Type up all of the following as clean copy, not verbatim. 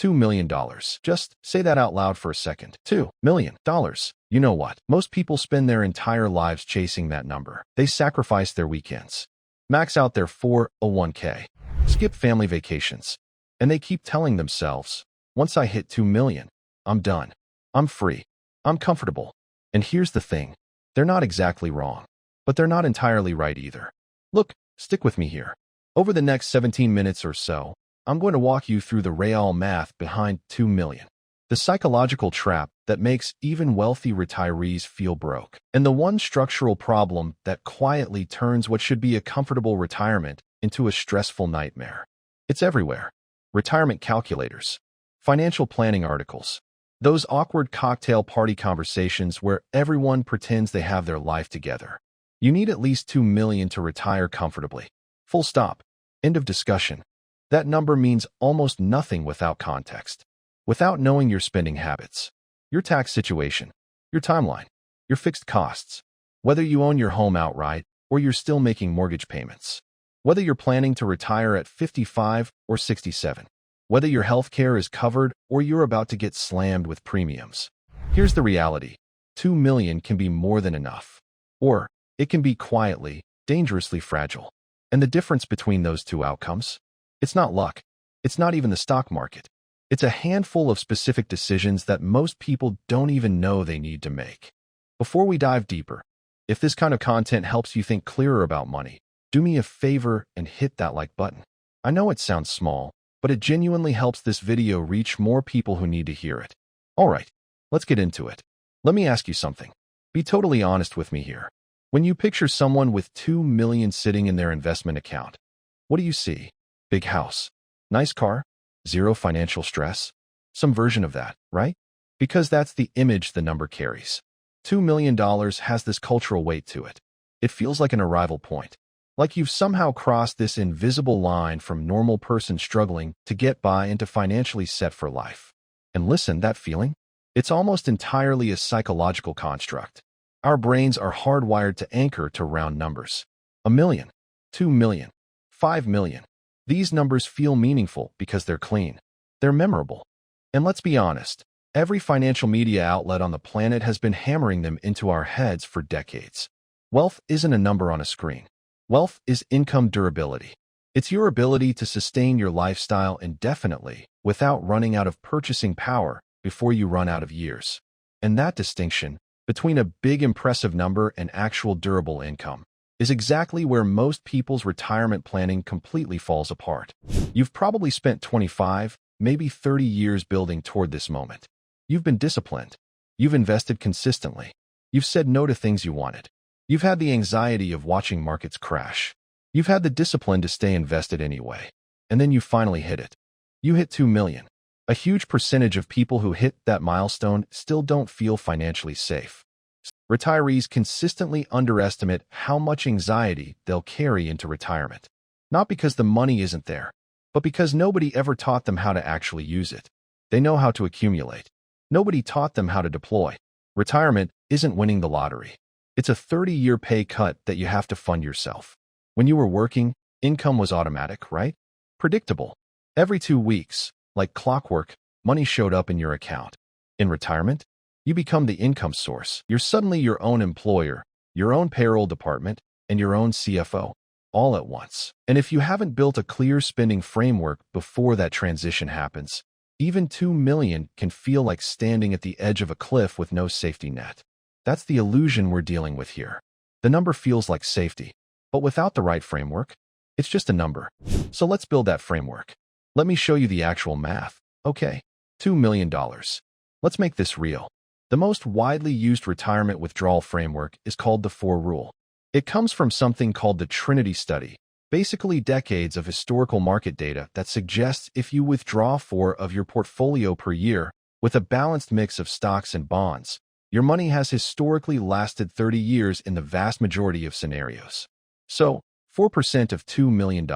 $2 million. Just say that out loud for a second. $2 million. You know what? Most people spend their entire lives chasing that number. They sacrifice their weekends, max out their 401k, skip family vacations, and they keep telling themselves, once I hit 2 million, I'm done. I'm free. I'm comfortable. And here's the thing. They're not exactly wrong, but they're not entirely right either. Look, stick with me here. Over the next 17 minutes or so, I'm going to walk you through the real math behind 2 million. The psychological trap that makes even wealthy retirees feel broke. And the one structural problem that quietly turns what should be a comfortable retirement into a stressful nightmare. It's everywhere. Retirement calculators, financial planning articles, those awkward cocktail party conversations where everyone pretends they have their life together. You need at least 2 million to retire comfortably. Full stop. End of discussion. That number means almost nothing without context. Without knowing your spending habits, your tax situation, your timeline, your fixed costs, whether you own your home outright or you're still making mortgage payments, whether you're planning to retire at 55 or 67, whether your health care is covered or you're about to get slammed with premiums. Here's the reality. 2 million can be more than enough. Or it can be quietly, dangerously fragile. And the difference between those two outcomes? It's not luck. It's not even the stock market. It's a handful of specific decisions that most people don't even know they need to make. Before we dive deeper, if this kind of content helps you think clearer about money, do me a favor and hit that like button. I know it sounds small, but it genuinely helps this video reach more people who need to hear it. All right, let's get into it. Let me ask you something. Be totally honest with me here. When you picture someone with 2 million sitting in their investment account, what do you see? Big house, nice car, zero financial stress, some version of that, right? Because that's the image the number carries. $2 million has this cultural weight to it. It feels like an arrival point, like you've somehow crossed this invisible line from normal person struggling to get by into financially set for life. And listen, that feeling? It's almost entirely a psychological construct. Our brains are hardwired to anchor to round numbers. 1 million, 2 million, 5 million. These numbers feel meaningful because they're clean. They're memorable. And let's be honest, every financial media outlet on the planet has been hammering them into our heads for decades. Wealth isn't a number on a screen. Wealth is income durability. It's your ability to sustain your lifestyle indefinitely without running out of purchasing power before you run out of years. And that distinction between a big impressive number and actual durable income is exactly where most people's retirement planning completely falls apart. You've probably spent 25, maybe 30 years building toward this moment. You've been disciplined. You've invested consistently. You've said no to things you wanted. You've had the anxiety of watching markets crash. You've had the discipline to stay invested anyway. And then you finally hit it. You hit 2 million. A huge percentage of people who hit that milestone still don't feel financially safe. Retirees consistently underestimate how much anxiety they'll carry into retirement. Not because the money isn't there, but because nobody ever taught them how to actually use it. They know how to accumulate. Nobody taught them how to deploy. Retirement isn't winning the lottery. It's a 30-year pay cut that you have to fund yourself. When you were working, income was automatic, right? Predictable. Every 2 weeks, like clockwork, money showed up in your account. In retirement, you become the income source. You're suddenly your own employer, your own payroll department, and your own CFO, all at once. And if you haven't built a clear spending framework before that transition happens, even 2 million can feel like standing at the edge of a cliff with no safety net. That's the illusion we're dealing with here. The number feels like safety, but without the right framework, it's just a number. So let's build that framework. Let me show you the actual math. Okay, $2 million. Let's make this real. The most widely used retirement withdrawal framework is called the 4 Rule. It comes from something called the Trinity Study, basically decades of historical market data that suggests if you withdraw 4 of your portfolio per year with a balanced mix of stocks and bonds, your money has historically lasted 30 years in the vast majority of scenarios. So, 4% of $2 million.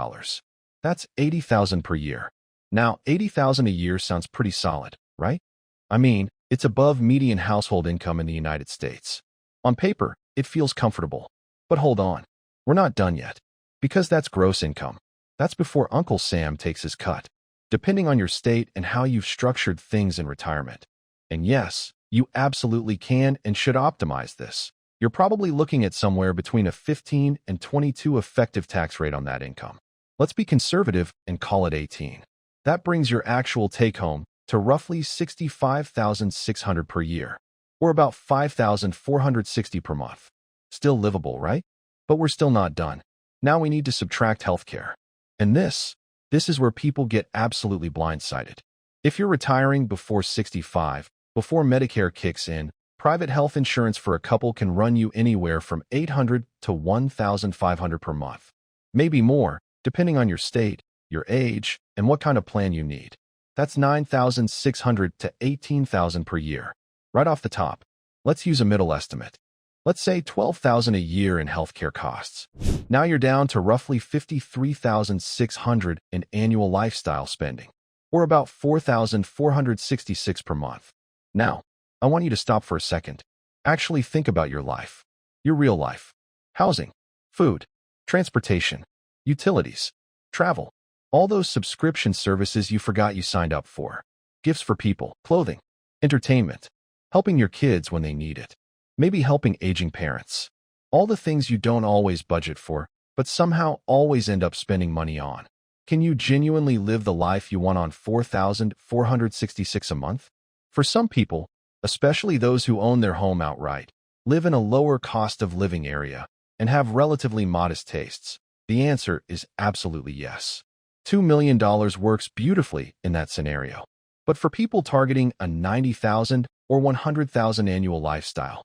That's $80,000 per year. Now, $80,000 a year sounds pretty solid, right? I mean, it's above median household income in the United States. On paper, it feels comfortable. But hold on, we're not done yet. Because that's gross income. That's before Uncle Sam takes his cut. depending on your state and how you've structured things in retirement. And yes, you absolutely can and should optimize this. You're probably looking at somewhere between a 15 and 22 effective tax rate on that income. Let's be conservative and call it 18. That brings your actual take-home to roughly $65,600 per year, or about $5,460 per month. Still livable, right? But we're still not done. Now we need to subtract healthcare. And this is where people get absolutely blindsided. If you're retiring before 65, before Medicare kicks in, private health insurance for a couple can run you anywhere from $800 to $1,500 per month. Maybe more, depending on your state, your age, and what kind of plan you need. That's $9,600 to $18,000 per year. Right off the top, let's use a middle estimate. Let's say $12,000 a year in healthcare costs. Now you're down to roughly $53,600 in annual lifestyle spending, or about $4,466 per month. Now, I want you to stop for a second. Actually think about your life, your real life. Housing, food, transportation, utilities, travel, all those subscription services you forgot you signed up for. Gifts for people, clothing, entertainment, helping your kids when they need it. Maybe helping aging parents. All the things you don't always budget for, but somehow always end up spending money on. Can you genuinely live the life you want on $4,466 a month? For some people, especially those who own their home outright, live in a lower cost of living area, and have relatively modest tastes, the answer is absolutely yes. $2 million works beautifully in that scenario. But for people targeting a $90,000 or $100,000 annual lifestyle,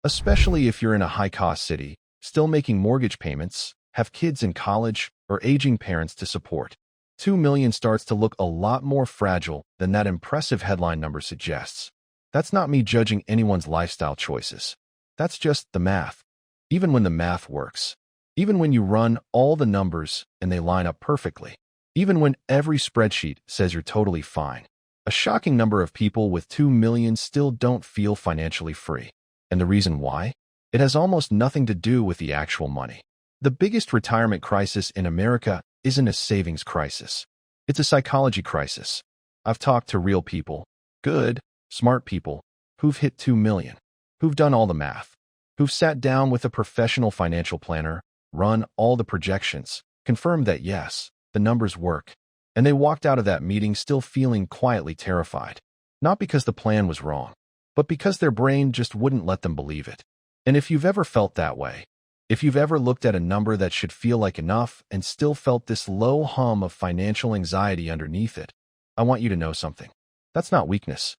especially if you're in a high-cost city, still making mortgage payments, have kids in college, or aging parents to support, $2 million starts to look a lot more fragile than that impressive headline number suggests. That's not me judging anyone's lifestyle choices. That's just the math. Even when the math works, even when you run all the numbers and they line up perfectly, even when every spreadsheet says you're totally fine, a shocking number of people with $2 million still don't feel financially free. And the reason why? It has almost nothing to do with the actual money. The biggest retirement crisis in America isn't a savings crisis. It's a psychology crisis. I've talked to real people, good, smart people, who've hit $2 million, who've done all the math, who've sat down with a professional financial planner, run all the projections, confirmed that yes, the numbers work, and they walked out of that meeting still feeling quietly terrified. Not because the plan was wrong, but because their brain just wouldn't let them believe it. And if you've ever felt that way, if you've ever looked at a number that should feel like enough and still felt this low hum of financial anxiety underneath it, I want you to know something. That's not weakness.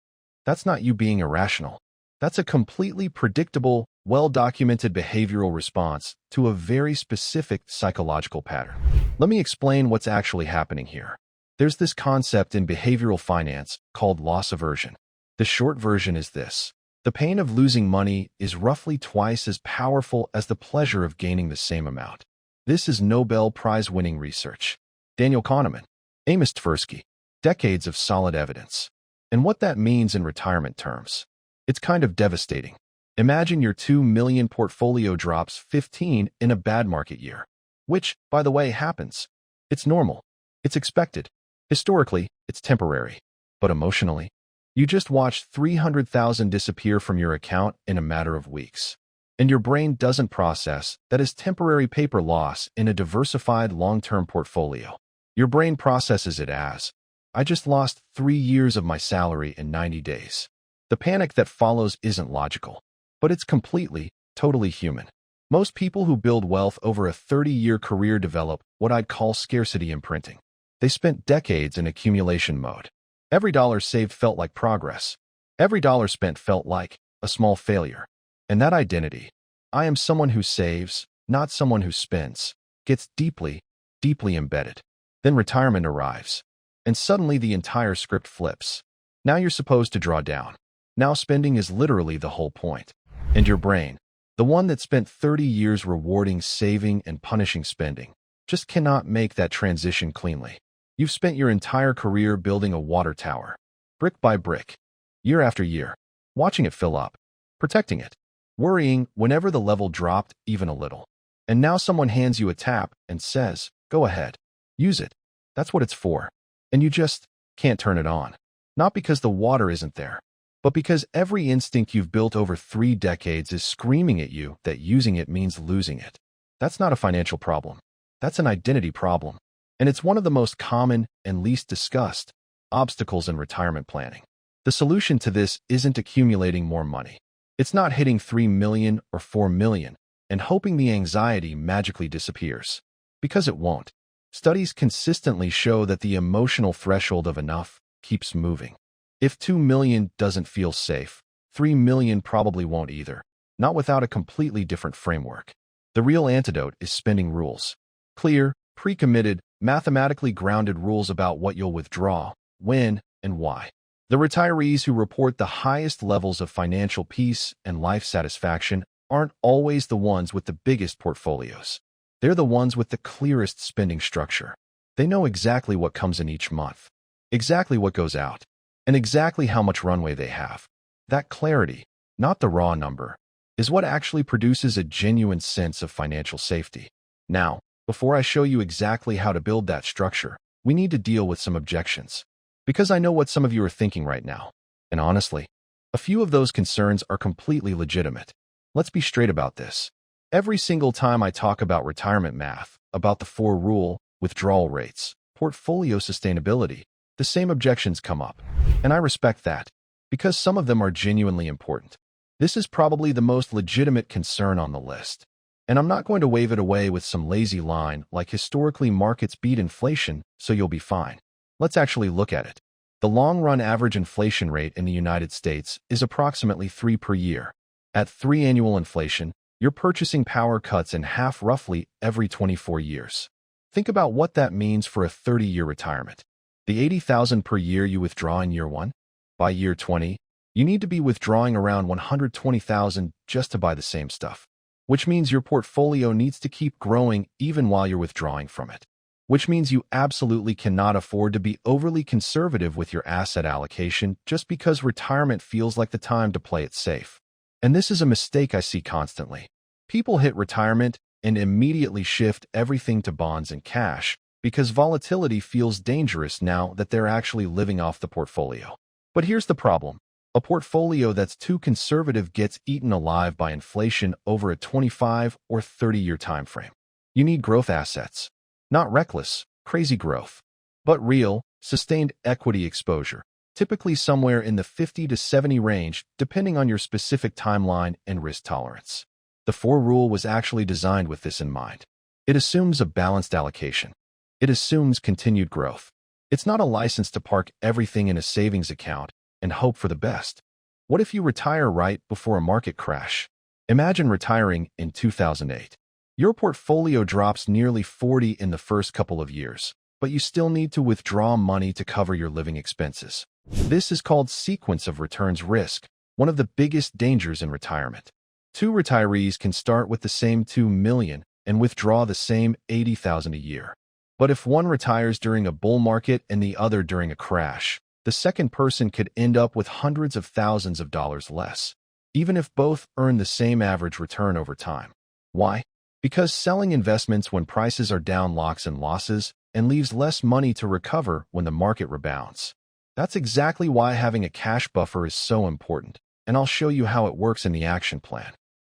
That's not you being irrational. That's a completely predictable, well-documented behavioral response to a very specific psychological pattern. Let me explain what's actually happening here. There's this concept in behavioral finance called loss aversion. The short version is this. The pain of losing money is roughly twice as powerful as the pleasure of gaining the same amount. This is Nobel Prize-winning research. Daniel Kahneman, Amos Tversky, decades of solid evidence. And what that means in retirement terms. It's kind of devastating. Imagine your $2 million portfolio drops 15 in a bad market year. Which, by the way, happens. It's normal. It's expected. Historically, it's temporary. But emotionally, you just watched $300,000 disappear from your account in a matter of weeks. And your brain doesn't process that as temporary paper loss in a diversified long-term portfolio. Your brain processes it as, I just lost 3 years of my salary in 90 days. The panic that follows isn't logical, but it's completely, totally human. Most people who build wealth over a 30-year career develop what I'd call scarcity imprinting. They spent decades in accumulation mode. Every dollar saved felt like progress. Every dollar spent felt like a small failure. And that identity, I am someone who saves, not someone who spends, gets deeply, deeply embedded. Then retirement arrives. And suddenly the entire script flips. Now you're supposed to draw down. Now spending is literally the whole point. And your brain, the one that spent 30 years rewarding saving and punishing spending, just cannot make that transition cleanly. You've spent your entire career building a water tower, brick by brick, year after year, watching it fill up, protecting it, worrying whenever the level dropped even a little. And now someone hands you a tap and says, go ahead, use it. That's what it's for. And you just can't turn it on. Not because the water isn't there, but because every instinct you've built over 3 decades is screaming at you that using it means losing it. That's not a financial problem. That's an identity problem. And it's one of the most common and least discussed obstacles in retirement planning. The solution to this isn't accumulating more money. It's not hitting 3 million or 4 million and hoping the anxiety magically disappears. Because it won't. Studies consistently show that the emotional threshold of enough keeps moving. If 2 million doesn't feel safe, 3 million probably won't either, not without a completely different framework. The real antidote is spending rules. Clear, pre-committed, mathematically grounded rules about what you'll withdraw, when, and why. The retirees who report the highest levels of financial peace and life satisfaction aren't always the ones with the biggest portfolios. They're the ones with the clearest spending structure. They know exactly what comes in each month, exactly what goes out, and exactly how much runway they have. That clarity, not the raw number, is what actually produces a genuine sense of financial safety. Now, before I show you exactly how to build that structure, we need to deal with some objections. Because I know what some of you are thinking right now. And honestly, a few of those concerns are completely legitimate. Let's be straight about this. Every single time I talk about retirement math, about the 4 rule, withdrawal rates, portfolio sustainability, the same objections come up. And I respect that, because some of them are genuinely important. This is probably the most legitimate concern on the list. And I'm not going to wave it away with some lazy line like historically markets beat inflation, so you'll be fine. Let's actually look at it. The long-run average inflation rate in the United States is approximately 3 per year. At 3 annual inflation, your purchasing power cuts in half roughly every 24 years. Think about what that means for a 30-year retirement. The $80,000 per year you withdraw in year 1? By year 20, you need to be withdrawing around $120,000 just to buy the same stuff. Which means your portfolio needs to keep growing even while you're withdrawing from it. Which means you absolutely cannot afford to be overly conservative with your asset allocation just because retirement feels like the time to play it safe. And this is a mistake I see constantly. People hit retirement and immediately shift everything to bonds and cash because volatility feels dangerous now that they're actually living off the portfolio. But here's the problem. A portfolio that's too conservative gets eaten alive by inflation over a 25 or 30-year time frame. You need growth assets. Not reckless, crazy growth, but real, sustained equity exposure, typically somewhere in the 50 to 70 range, depending on your specific timeline and risk tolerance. The 4 rule was actually designed with this in mind. It assumes a balanced allocation. It assumes continued growth. It's not a license to park everything in a savings account and hope for the best. What if you retire right before a market crash? Imagine retiring in 2008. Your portfolio drops nearly 40 in the first couple of years, but you still need to withdraw money to cover your living expenses. This is called sequence of returns risk, one of the biggest dangers in retirement. 2 retirees can start with the same 2 million and withdraw the same 80,000 a year. But if one retires during a bull market and the other during a crash, the second person could end up with hundreds of thousands of dollars less, even if both earn the same average return over time. Why? Because selling investments when prices are down locks in losses and leaves less money to recover when the market rebounds. That's exactly why having a cash buffer is so important, and I'll show you how it works in the action plan.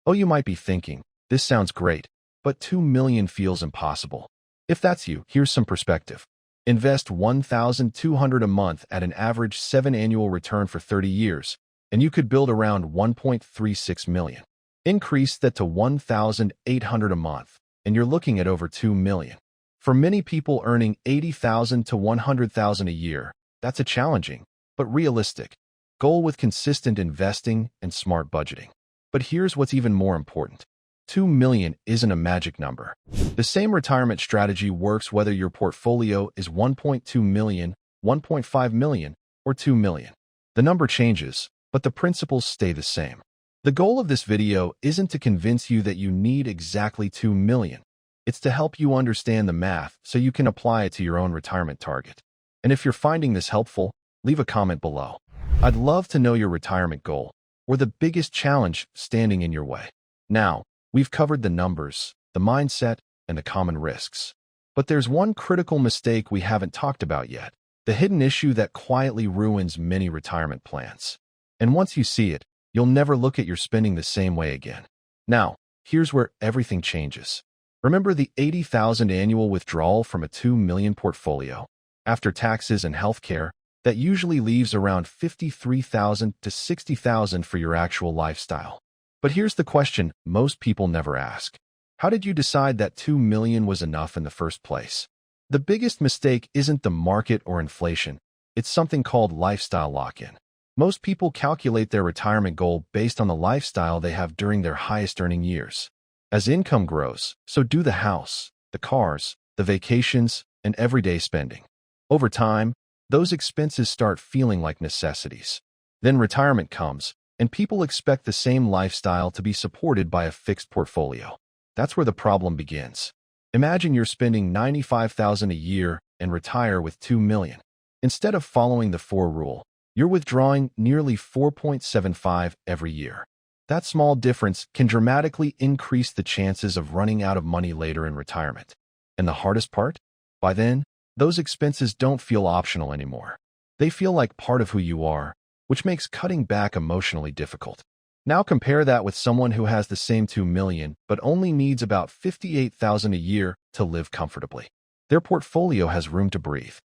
Oh, you might be thinking, this sounds great, but 2 million feels impossible. If that's you, here's some perspective. Invest $1,200 a month at an average 7 annual return for 30 years, and you could build around 1.36 million. Increase that to $1,800 a month, and you're looking at over 2 million. For many people earning $80,000 to $100,000 a year, that's a challenging, but realistic, goal with consistent investing and smart budgeting. But here's what's even more important. 2 million isn't a magic number. The same retirement strategy works whether your portfolio is 1.2 million, 1.5 million, or 2 million. The number changes, but the principles stay the same. The goal of this video isn't to convince you that you need exactly 2 million. It's to help you understand the math so you can apply it to your own retirement target. And if you're finding this helpful, leave a comment below. I'd love to know your retirement goal or the biggest challenge standing in your way. Now, we've covered the numbers, the mindset, and the common risks. But there's one critical mistake we haven't talked about yet. the hidden issue that quietly ruins many retirement plans. And once you see it, you'll never look at your spending the same way again. Now, here's where everything changes. Remember the $80,000 annual withdrawal from a $2 million portfolio? After taxes and healthcare, that usually leaves around $53,000 to $60,000 for your actual lifestyle. But here's the question most people never ask. How did you decide that $2 million was enough in the first place? The biggest mistake isn't the market or inflation. It's something called lifestyle lock-in. Most people calculate their retirement goal based on the lifestyle they have during their highest earning years. As income grows, so do the house, the cars, the vacations, and everyday spending. Over time, those expenses start feeling like necessities. Then retirement comes, and people expect the same lifestyle to be supported by a fixed portfolio. That's where the problem begins. Imagine you're spending $95,000 a year and retire with $2 million. Instead of following the 4 rule, you're withdrawing nearly $4.75 every year. That small difference can dramatically increase the chances of running out of money later in retirement. And the hardest part? By then, those expenses don't feel optional anymore. They feel like part of who you are, which makes cutting back emotionally difficult. Now compare that with someone who has the same $2 million but only needs about $58,000 a year to live comfortably. Their portfolio has room to breathe.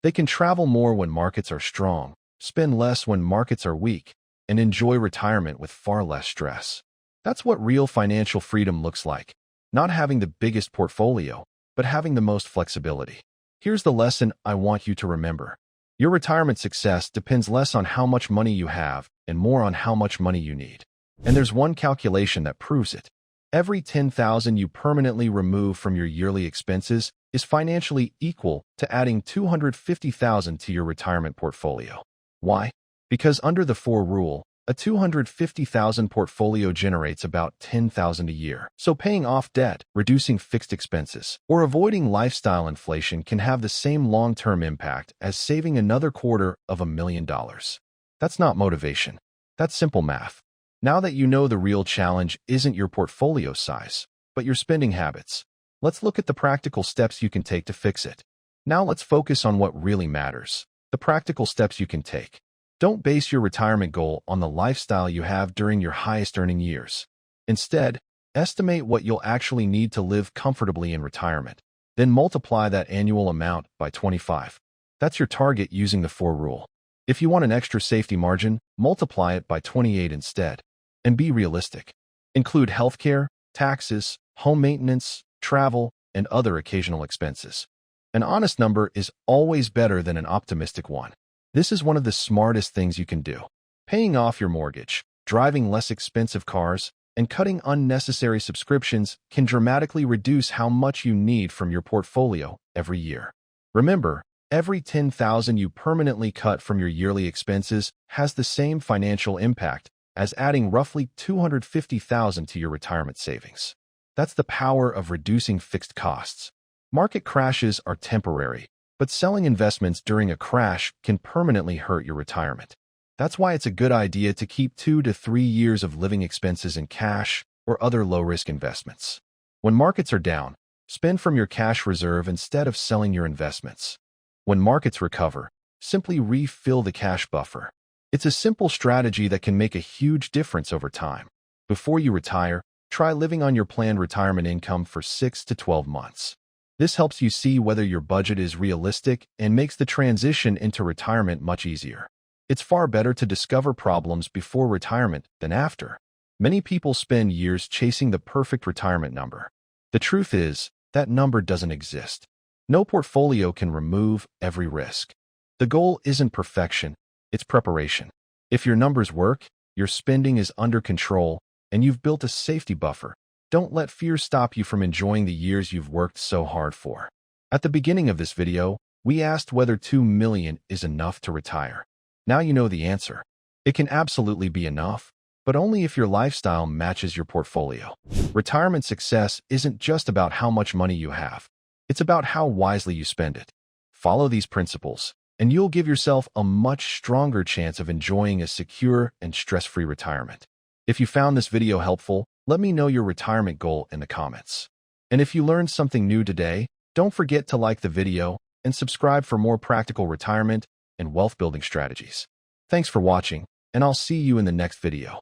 They can travel more when markets are strong, spend less when markets are weak, and enjoy retirement with far less stress. That's what real financial freedom looks like. Not having the biggest portfolio, but having the most flexibility. Here's the lesson I want you to remember. Your retirement success depends less on how much money you have and more on how much money you need. And there's one calculation that proves it. Every $10,000 you permanently remove from your yearly expenses is financially equal to adding $250,000 to your retirement portfolio. Why? Because under the 4 rule, a $250,000 portfolio generates about $10,000 a year. So paying off debt, reducing fixed expenses, or avoiding lifestyle inflation can have the same long-term impact as saving another $250,000. That's not motivation. That's simple math. Now that you know the real challenge isn't your portfolio size, but your spending habits, let's look at the practical steps you can take to fix it. Now let's focus on what really matters. The practical steps you can take. Don't base your retirement goal on the lifestyle you have during your highest earning years. Instead, estimate what you'll actually need to live comfortably in retirement. Then multiply that annual amount by 25. That's your target using the 4 rule. If you want an extra safety margin, multiply it by 28 instead. And be realistic. Include healthcare, taxes, home maintenance, travel, and other occasional expenses. An honest number is always better than an optimistic one. This is one of the smartest things you can do. Paying off your mortgage, driving less expensive cars, and cutting unnecessary subscriptions can dramatically reduce how much you need from your portfolio every year. Remember, every $10,000 you permanently cut from your yearly expenses has the same financial impact as adding roughly $250,000 to your retirement savings. That's the power of reducing fixed costs. Market crashes are temporary, but selling investments during a crash can permanently hurt your retirement. That's why it's a good idea to keep 2 to 3 years of living expenses in cash or other low-risk investments. When markets are down, spend from your cash reserve instead of selling your investments. When markets recover, simply refill the cash buffer. It's a simple strategy that can make a huge difference over time. Before you retire, try living on your planned retirement income for 6 to 12 months. This helps you see whether your budget is realistic and makes the transition into retirement much easier. It's far better to discover problems before retirement than after. Many people spend years chasing the perfect retirement number. The truth is, that number doesn't exist. No portfolio can remove every risk. The goal isn't perfection, it's preparation. If your numbers work, your spending is under control, and you've built a safety buffer, don't let fear stop you from enjoying the years you've worked so hard for. At the beginning of this video, we asked whether $2 million is enough to retire. Now you know the answer. It can absolutely be enough, but only if your lifestyle matches your portfolio. Retirement success isn't just about how much money you have. It's about how wisely you spend it. Follow these principles, and you'll give yourself a much stronger chance of enjoying a secure and stress-free retirement. If you found this video helpful, let me know your retirement goal in the comments. And if you learned something new today, don't forget to like the video, and subscribe for more practical retirement and wealth building strategies. Thanks for watching, and I'll see you in the next video.